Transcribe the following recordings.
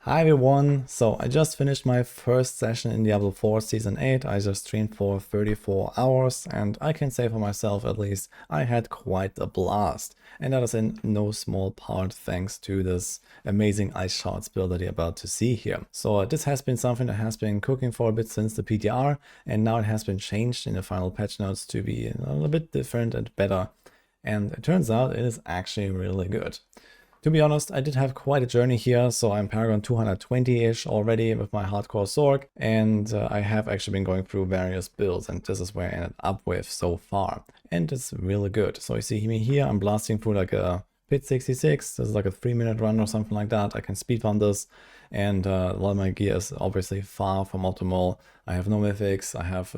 Hi everyone, so I just finished my first session in Diablo 4 Season 8. I just streamed for 34 hours and I can say for myself at least, I had quite a blast. And that is in no small part thanks to this amazing Ice Shards build that you're about to see here. So this has been something that has been cooking for a bit since the PTR, and now it has been changed in the final patch notes to be a little bit different and better. And it turns out it is actually really good. To be honest, I did have quite a journey here, so I'm Paragon 220-ish already with my hardcore SORC, and I have actually been going through various builds, and this is where I ended up with so far. And it's really good. So you see me here, I'm blasting through like a Pit 66, this is like a 3-minute run or something like that. I can speedrun this, and while my gear is obviously far from optimal, I have no mythics, I have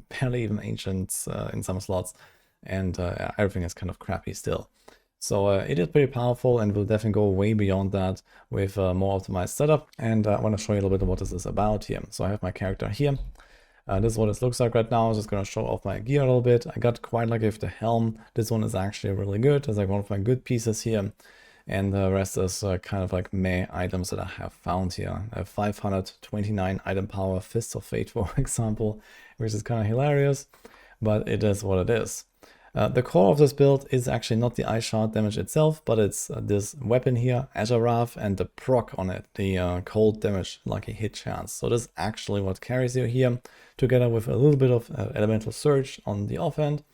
barely even ancients in some slots, and everything is kind of crappy still. So it is pretty powerful and will definitely go way beyond that with a more optimized setup. And I want to show you a little bit of what this is about here. So I have my character here. This is what it looks like right now. I'm just going to show off my gear a little bit. I got quite lucky with the helm. This one is actually really good. It's like one of my good pieces here. And the rest is kind of like meh items that I have found here. I have 529 item power, Fists of Fate, for example, which is kind of hilarious, but it is what it is. The core of this build is actually not the Ice Shard damage itself, but it's this weapon here, Azarath, and the proc on it, the cold damage lucky hit chance. So this is actually what carries you here, together with a little bit of elemental surge on the offhand,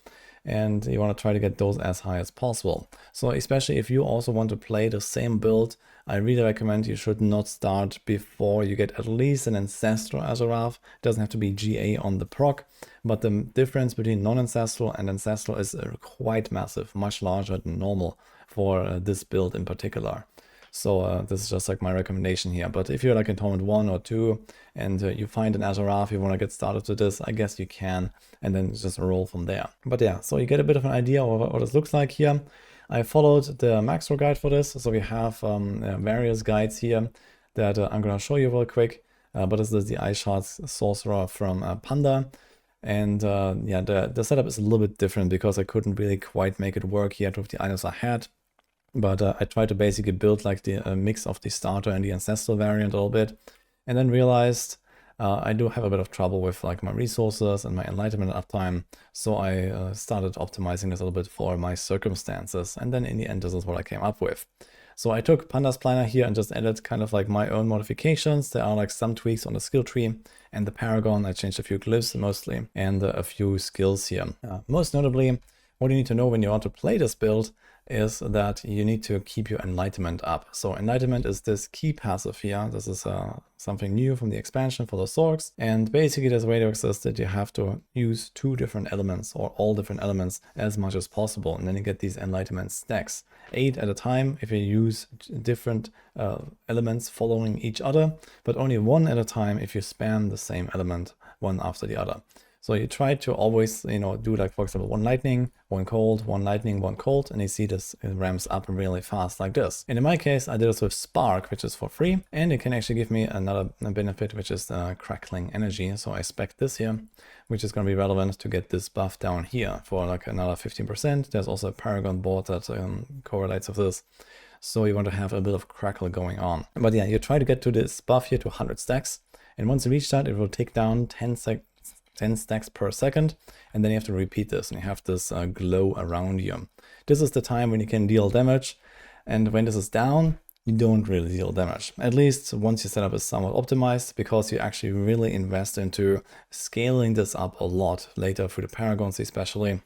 and you want to try to get those as high as possible. So especially if you also want to play the same build, I really recommend you should not start before you get at least an Ancestral Azarath. It doesn't have to be GA on the proc, but the difference between non-ancestral and ancestral is quite massive, much larger than normal for this build in particular. So this is just like my recommendation here. But if you're like in Torment 1 or 2 and you find an Azarath, you want to get started with this, I guess you can, and then just roll from there. But yeah, so you get a bit of an idea of what this looks like here. I followed the macro guide for this, so we have various guides here that I'm going to show you real quick. But this is the Ice Shards Sorcerer from Panda. And yeah, the setup is a little bit different because I couldn't really quite make it work yet with the items I had. But I tried to basically build like the mix of the starter and the ancestral variant a little bit, and then realized I do have a bit of trouble with like my resources and my enlightenment uptime. So I started optimizing this a little bit for my circumstances, and then in the end this is what I came up with. So I took Panda's planner here and just added kind of like my own modifications. There are like some tweaks on the skill tree and the Paragon. I changed a few glyphs mostly and a few skills here. Most notably, what you need to know when you want to play this build is that you need to keep your enlightenment up. So enlightenment is this key passive here. This is something new from the expansion for the SORCs. And basically this way to access that you have to use 2 different elements or all different elements as much as possible. And then you get these enlightenment stacks, 8 at a time if you use different elements following each other, but only 1 at a time if you spam the same element one after the other. So you try to always, do like, for example, 1 lightning, 1 cold, 1 lightning, 1 cold, and you see this, it ramps up really fast like this. And in my case, I did this with Spark, which is for free, and it can actually give me another benefit, which is crackling energy. So I spec this here, which is going to be relevant to get this buff down here for like another 15%. There's also a Paragon board that correlates with this. So you want to have a bit of crackle going on. But yeah, you try to get to this buff here to 100 stacks. And once you reach that, it will take down 10 stacks per second, and then you have to repeat this, and you have this glow around you. This is the time when you can deal damage, and when this is down, you don't really deal damage. At least once your setup is somewhat optimized, because you actually really invest into scaling this up a lot later through the Paragons especially.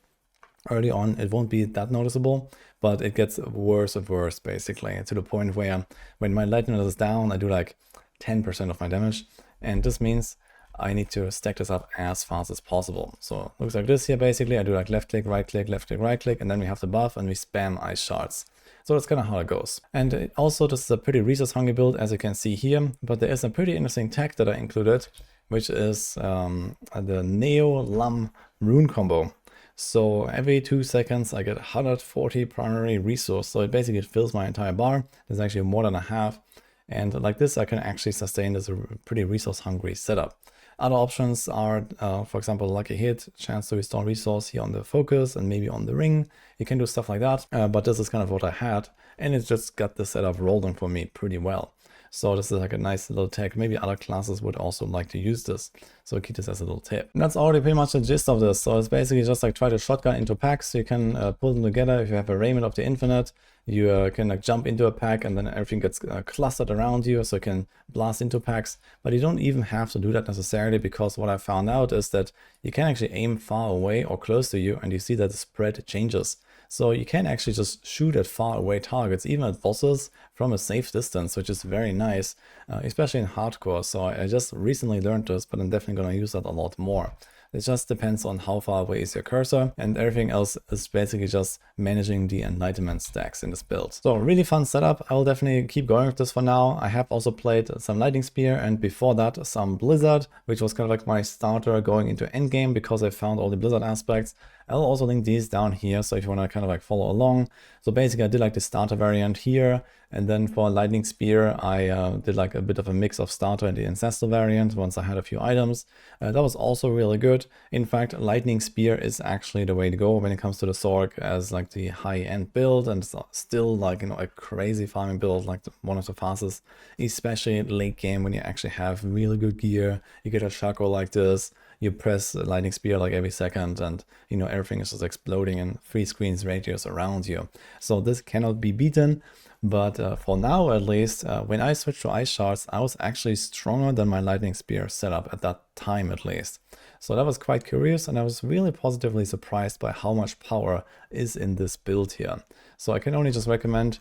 Early on, it won't be that noticeable, but it gets worse and worse, basically, to the point where when my lightning is down, I do like 10% of my damage, and this means I need to stack this up as fast as possible. So it looks like this here basically. I do like left click, right click, left click, right click, and then we have the buff and we spam Ice Shards. So that's kind of how it goes. And also this is a pretty resource hungry build, as you can see here, but there is a pretty interesting tech that I included, which is the Neo Lam rune combo. So every 2 seconds I get 140 primary resource. So it basically fills my entire bar. There's actually more than a half. And like this, I can actually sustain this pretty resource hungry setup. Other options are, for example, lucky hit, chance to restore resource here on the focus and maybe on the ring. You can do stuff like that, but this is kind of what I had, and it just got the setup rolling for me pretty well. So this is like a nice little tech. Maybe other classes would also like to use this. So keep this as a little tip. And that's already pretty much the gist of this. So it's basically just like try to shotgun into packs. You can pull them together. If you have a Raiment of the Infinite, you can like jump into a pack and then everything gets clustered around you, so you can blast into packs. But you don't even have to do that necessarily, because what I found out is that you can actually aim far away or close to you and you see that the spread changes. So you can actually just shoot at far away targets, even at bosses, from a safe distance, which is very nice, especially in hardcore. So I just recently learned this, but I'm definitely going to use that a lot more. It just depends on how far away is your cursor, and everything else is basically just managing the enlightenment stacks in this build. So really fun setup. I will definitely keep going with this for now. I have also played some Lightning Spear, and before that some Blizzard, which was kind of like my starter going into endgame because I found all the Blizzard aspects. I'll also link these down here, so if you want to kind of like follow along. So basically I did like the starter variant here, and then for Lightning Spear I did like a bit of a mix of starter and the ancestral variant once I had a few items. That was also really good. In fact, Lightning Spear is actually the way to go when it comes to the SORC as like the high-end build, and it's still like, you know, a crazy farming build, like one of the fastest, especially late game when you actually have really good gear. You get a chakra like this, you press Lightning Spear like every second, and you know, everything is just exploding in 3 screens radius around you. So this cannot be beaten. But for now, at least, when I switched to Ice Shards, I was actually stronger than my Lightning Spear setup at that time, at least. So that was quite curious, and I was really positively surprised by how much power is in this build here. So I can only just recommend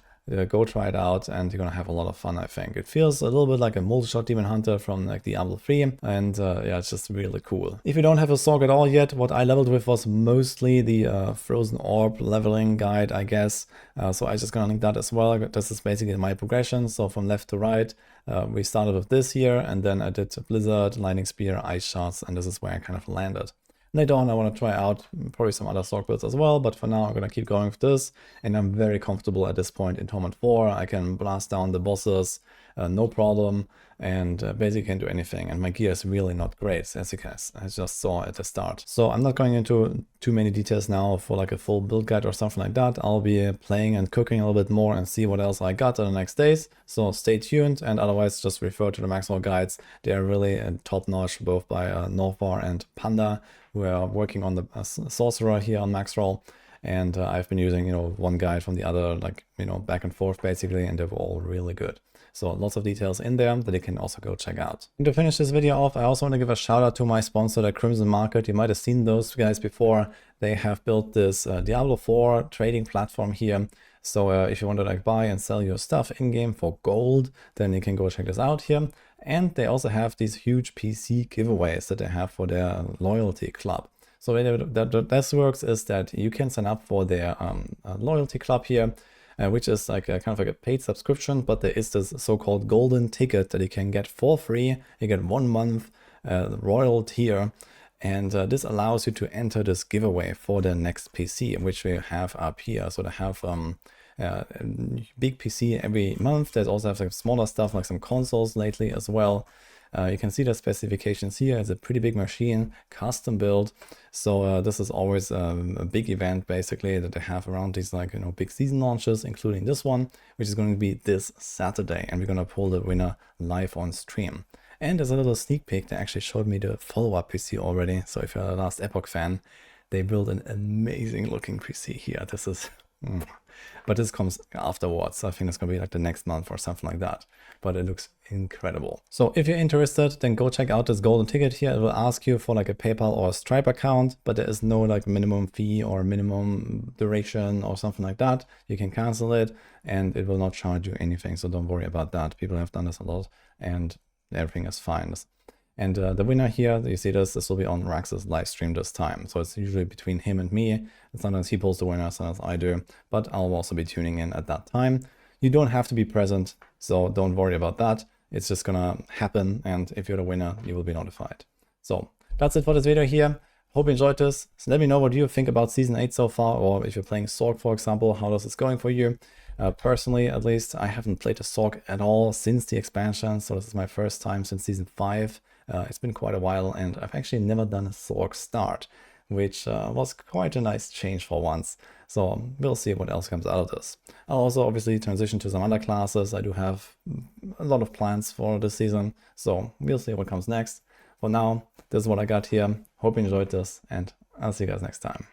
go try it out, and you're gonna have a lot of fun, I think. It feels a little bit like a multi-shot Demon Hunter from like Diablo 3, and yeah, it's just really cool. If you don't have a SORC at all yet, what I leveled with was mostly the Frozen Orb leveling guide, I guess. So I'm just gonna link that as well. This is basically my progression, so from left to right. We started with this here, and then I did Blizzard, Lightning Spear, Ice Shards, and this is where I kind of landed. Later on I want to try out probably some other SORC builds as well, but for now I'm going to keep going with this, and I'm very comfortable at this point in Torment 4. I can blast down the bosses, no problem, and basically can do anything, and my gear is really not great, as you guys I just saw at the start. So I'm not going into too many details now for like a full build guide or something like that. I'll be playing and cooking a little bit more and see what else I got in the next days, so stay tuned, and otherwise just refer to the Maxwell guides. They are really top-notch, both by Norvar and Panda, who are working on the sorcerer here on Maxwell. And I've been using, you know, one guide from the other, like, you know, back and forth basically, and they were all really good. So lots of details in there that you can also go check out. And to finish this video off, I also want to give a shout out to my sponsor, the Crimson Market. You might have seen those guys before. They have built this Diablo 4 trading platform here. So if you want to like buy and sell your stuff in-game for gold, then you can go check this out here. And they also have these huge PC giveaways that they have for their loyalty club. So the way that this works is that you can sign up for their loyalty club here, which is like a kind of like a paid subscription, but there is this so-called golden ticket that you can get for free. You get 1 month royal tier, and this allows you to enter this giveaway for the next PC, which we have up here. So they have big PC every month. There's also have some smaller stuff like some consoles lately as well. You can see the specifications here. It's a pretty big machine, custom build. So this is always a big event basically that they have around these, like, you know, big season launches, including this one, which is going to be this Saturday, and we're going to pull the winner live on stream. And as a little sneak peek, they actually showed me the follow-up PC already. So if you're a last Epoch fan, they built an amazing looking PC here. This is but this comes afterwards. I think it's gonna be like the next month or something like that, but it looks incredible. So if you're interested, then go check out this golden ticket here. It will ask you for like a PayPal or a Stripe account, but there is no like minimum fee or minimum duration or something like that. You can cancel it and it will not charge you anything, so don't worry about that. People have done this a lot and everything is fine. And the winner here, you see this will be on Rax's live stream this time. So it's usually between him and me. And sometimes he pulls the winner, sometimes I do. But I'll also be tuning in at that time. You don't have to be present, so don't worry about that. It's just gonna happen. And if you're the winner, you will be notified. So that's it for this video here. Hope you enjoyed this. So let me know what you think about Season 8 so far, or if you're playing SORC, for example, how this is going for you. Personally, at least, I haven't played a SORC at all since the expansion. So this is my first time since Season 5. It's been quite a while, and I've actually never done a SORC start. which was quite a nice change for once. So we'll see what else comes out of this. I'll also obviously transition to some other classes. I do have a lot of plans for this season, so we'll see what comes next. For now, this is what I got here. Hope you enjoyed this, and I'll see you guys next time.